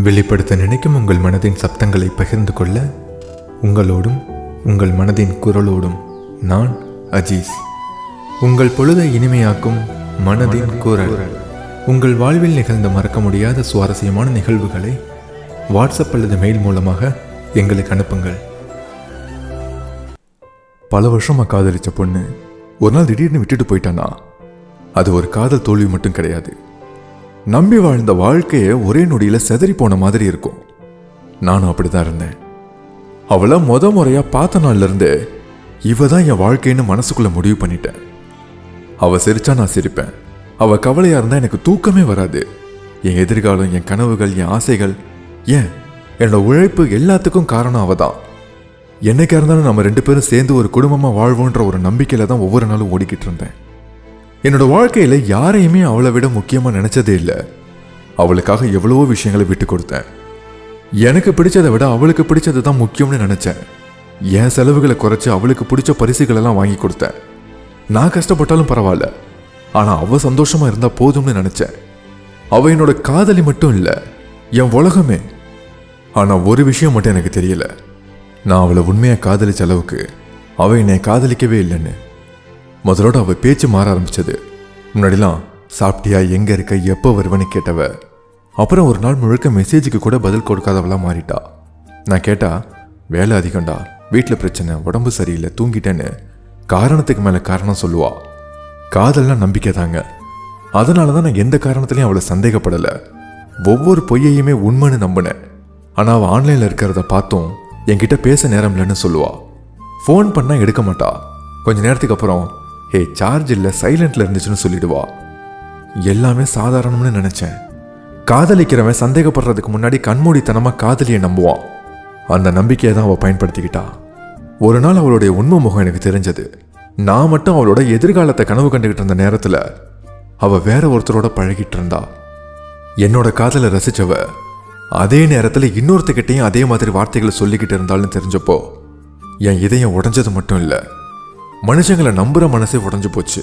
வெளிப்படுத்த நினைக்கும் உங்கள் மனதின் சப்தங்களை பகிர்ந்து கொள்ள உங்களோடும் உங்கள் மனதின் குரலோடும் நான் அஜீஸ். உங்கள் பொழுதை இனிமையாக்கும் மனதின் குரல். உங்கள் வாழ்வில் நிகழ்ந்த மறக்க முடியாத சுவாரஸ்யமான நிகழ்வுகளை வாட்ஸ்அப் அல்லது மெயில் மூலமாக எங்களுக்கு அனுப்புங்கள். பல வருஷமாக காதலிச்ச பொண்ணு ஒரு நாள் திடீர்னு விட்டுட்டு போயிட்டானா, அது ஒரு காதல் தோல்வி மட்டும் கிடையாது. நம்பி வாழ்ந்த வாழ்க்கையை ஒரே நொடியில் செதறி போன மாதிரி இருக்கும். நானும் அப்படிதான் இருந்தேன். அவளை முறையா பார்த்த நாள்ல இருந்து இவ தான் என் வாழ்க்கைன்னு மனசுக்குள்ள முடிவு பண்ணிட்டேன். அவ சிரிச்சா நான் சிரிப்பேன். அவ கவலையா இருந்தா எனக்கு தூக்கமே வராது. என் எதிர்காலம், என் கனவுகள், என் ஆசைகள், ஏன் என்னோட உழைப்பு எல்லாத்துக்கும் காரணம் அவ தான். என்னைக்கா இருந்தாலும் நம்ம 2 பேரும் சேர்ந்து ஒரு குடும்பமா வாழ்வோன்ற ஒரு நம்பிக்கையில தான் ஒவ்வொரு நாளும் ஓடிக்கிட்டு இருந்தேன். என்னோட வாழ்க்கையில யாரையுமே அவளை விட முக்கியமா நினைச்சதே இல்லை. அவளுக்காக எவ்வளவோ விஷயங்களை விட்டு கொடுத்தேன். எனக்கு பிடிச்சதை விட அவளுக்கு பிடிச்சது தான் முக்கியம்னு நினைச்சேன். என் செலவுகளை குறைச்சு அவளுக்கு பிடிச்ச பரிசுகளெல்லாம் வாங்கி கொடுத்தேன். நான் கஷ்டப்பட்டாலும் பரவாயில்ல, ஆனா அவ சந்தோஷமா இருந்தா போதும்னு நினைச்சேன். அவ என்னோட காதலி மட்டும் இல்லை, என் உலகமே. ஆனா ஒரு விஷயம் மட்டும் எனக்கு தெரியல. நான் அவளை உண்மையா காதலிச்ச அளவுக்கு அவ என்னை காதலிக்கவே இல்லைன்னு. முதலோட அவள் பேச்சு மாற ஆரம்பிச்சது. முன்னாடிலாம் சாப்பிட்டியா, எங்க இருக்க, எப்போ வருவன்னு கேட்டவ அப்புறம் ஒரு நாள் முழுக்க மெசேஜுக்கு கூட பதில் கொடுக்காதவளா மாறிட்டா. நான் கேட்டா, வேலை அதிகம்டா, வீட்டில் பிரச்சனை, உடம்பு சரியில்லை, தூங்கிட்டேன்னு காரணத்துக்கு மேலே காரணம் சொல்லுவா. காதல்னா நம்பிக்கை தாங்க. அதனால தான் நான் எந்த காரணத்துலையும் அவளை சந்தேகப்படலை. ஒவ்வொரு பொய்யையுமே உண்மைன்னு நம்பினேன். ஆனால் அவள் ஆன்லைனில் இருக்கிறத பார்த்தும் என்கிட்ட பேச நேரம் இல்லைன்னு சொல்லுவா. ஃபோன் பண்ணால் எடுக்க மாட்டா. கொஞ்ச நேரத்துக்கு அப்புறம் ஹே சார்ஜ் இல்லை, சைலண்ட்ல இருந்துச்சுன்னு சொல்லிடுவா. எல்லாமே சாதாரணம்னு நினைச்சேன். காதலிக்கிறவன் சந்தேகப்படுறதுக்கு முன்னாடி கண்மூடித்தனமாக காதலியை நம்புவான். அந்த நம்பிக்கையை தான் அவள் பயன்படுத்திக்கிட்டா. ஒரு நாள் அவளுடைய உண்மை முகம் எனக்கு தெரிஞ்சது. நான் மட்டும் அவளோட எதிர்காலத்தை கனவு கண்டுகிட்டு இருந்த நேரத்தில் அவள் வேற ஒருத்தரோட பழகிட்டு இருந்தா. என்னோட காதலை ரசிச்சவ அதே நேரத்தில் இன்னொருத்தக்கிட்டையும் அதே மாதிரி வார்த்தைகளை சொல்லிக்கிட்டு இருந்தாலும் தெரிஞ்சப்போ என் இதயம் உடைஞ்சது மட்டும் இல்லை, மனுஷங்களை நம்புற மனசே உடஞ்சு போச்சு.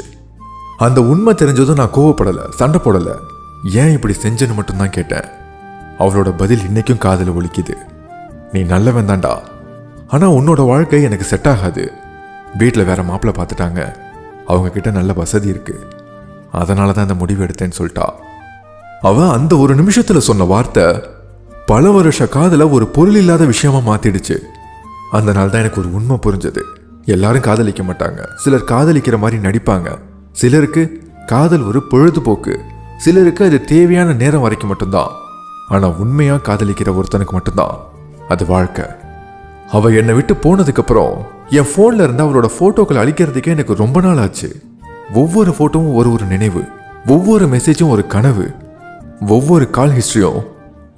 அந்த உண்மை தெரிஞ்சதும் நான் கோவப்படலை, சண்டை போடலை. ஏன் இப்படி செஞ்சேன்னு மட்டும்தான் கேட்டேன். அவளோட பதில் இன்னைக்கும் காதல ஒலிக்குது. நீ நல்லவன் தான்டா, ஆனால் உன்னோட வாழ்க்கை எனக்கு செட் ஆகாது. வீட்டில் வேற மாப்பிள்ளை பார்த்துட்டாங்க, அவங்க கிட்ட நல்ல வசதி இருக்கு, அதனால தான் அந்த முடிவு எடுத்தேன்னு சொல்லிட்டா. அவ அந்த ஒரு நிமிஷத்துல சொன்ன வார்த்தை பல வருஷ காதல ஒரு பொருள் இல்லாத விஷயமா மாத்திடுச்சு. அந்த நாள் தான் எனக்கு ஒரு உண்மை புரிஞ்சது. எல்லாரும் காதலிக்க மாட்டாங்க. சிலர் காதலிக்கிற மாதிரி நடிப்பாங்க. சிலருக்கு காதல் ஒரு பொழுதுபோக்கு, சிலருக்கு அது தேவையான நேரம் வரைக்கும் மட்டும்தான். ஆனா உண்மையா காதலிக்கிற ஒருத்தனுக்கு மட்டும்தான் அது வாழ்க்கை. அவ என்னை விட்டு போனதுக்கு அப்புறம் என் போன்ல இருந்து அவளோட போட்டோக்களை அழிக்கிறதுக்கே எனக்கு ரொம்ப நாள் ஆச்சு. ஒவ்வொரு போட்டோவும் ஒரு நினைவு, ஒவ்வொரு மெசேஜும் ஒரு கனவு, ஒவ்வொரு கால் ஹிஸ்டரியும்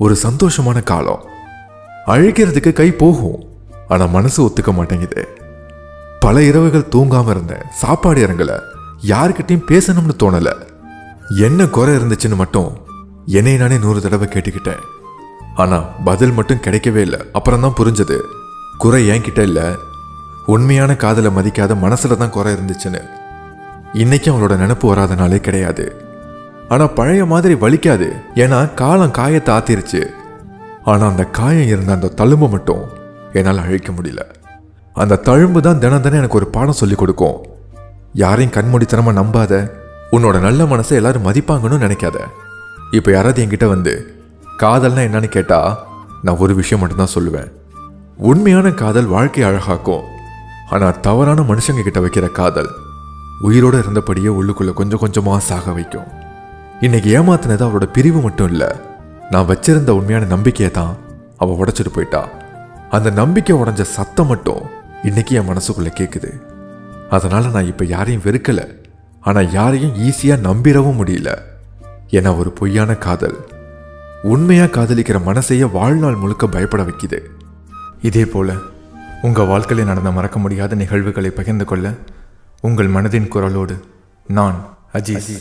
ஒரு சந்தோஷமான காலம். அழிக்கிறதுக்கு கை போகும், ஆனா மனசு ஒத்துக்க மாட்டேங்குது. பல இரவுகள் தூங்காம இருந்தேன். சாப்பாடு இறங்கல, யாருக்கிட்டையும் பேசணும்னு தோணல. என்ன குறை இருந்துச்சுன்னு மட்டும் என்னை நானே 100 தடவை கேட்டுக்கிட்டேன். ஆனா பதில் மட்டும் கிடைக்கவே இல்லை. அப்புறம் தான் புரிஞ்சது, குறை என்கிட்ட இல்லை, உண்மையான காதலை மதிக்காத மனசுல தான் குறை இருந்துச்சுன்னு. இன்னைக்கும் அவளோட நினப்பு வராதனாலே கிடையாது. ஆனா பழைய மாதிரி வலிக்காது, ஏன்னா காலம் காயத்தை ஆத்திருச்சு. ஆனா அந்த காயம் இருந்த அந்த தழும்பு மட்டும் என்னால் அழிக்க முடியல. அந்த தழும்பு தான் தினம் எனக்கு ஒரு பாடம் சொல்லி கொடுக்கும். யாரையும் கண்மூடித்தனமா நம்பாத, உன்னோட நல்ல மனசை எல்லாரும் மதிப்பாங்கன்னு நினைக்காத. இப்போ யாராவது என்கிட்ட வந்து காதல்னா என்னன்னு கேட்டா நான் ஒரு விஷயம் மட்டும்தான் சொல்லுவேன். உண்மையான காதல் வாழ்க்கையை அழகாக்கும். ஆனால் தவறான மனுஷங்க கிட்ட வைக்கிற காதல் உயிரோடு இருந்தபடியே உள்ளுக்குள்ள கொஞ்சம் கொஞ்சமா சாக வைக்கும். இன்னைக்கு ஏமாத்தினது அவளோட பிரிவு மட்டும் இல்லை, நான் வச்சிருந்த உண்மையான நம்பிக்கையை தான் அவள் உடைச்சிட்டு போயிட்டா. அந்த நம்பிக்கை உடைஞ்ச சத்தம் மட்டும் இன்னைக்கு என் மனசுக்குள்ள கேட்குது. அதனால நான் இப்ப யாரையும் வெறுக்கல, ஆனா யாரையும் ஈஸியா நம்பிடவும் முடியல. ஏன்னா ஒரு பொய்யான காதல் உண்மையா காதலிக்கிற மனசைய வாழ்நாள் முழுக்க பயப்பட வைக்குது. இதே போல உங்க வாழ்க்கையில் நடந்த மறக்க முடியாத நிகழ்வுகளை பகிர்ந்து கொள்ள உங்கள் மனதின் குரலோடு நான் அஜீஸ்.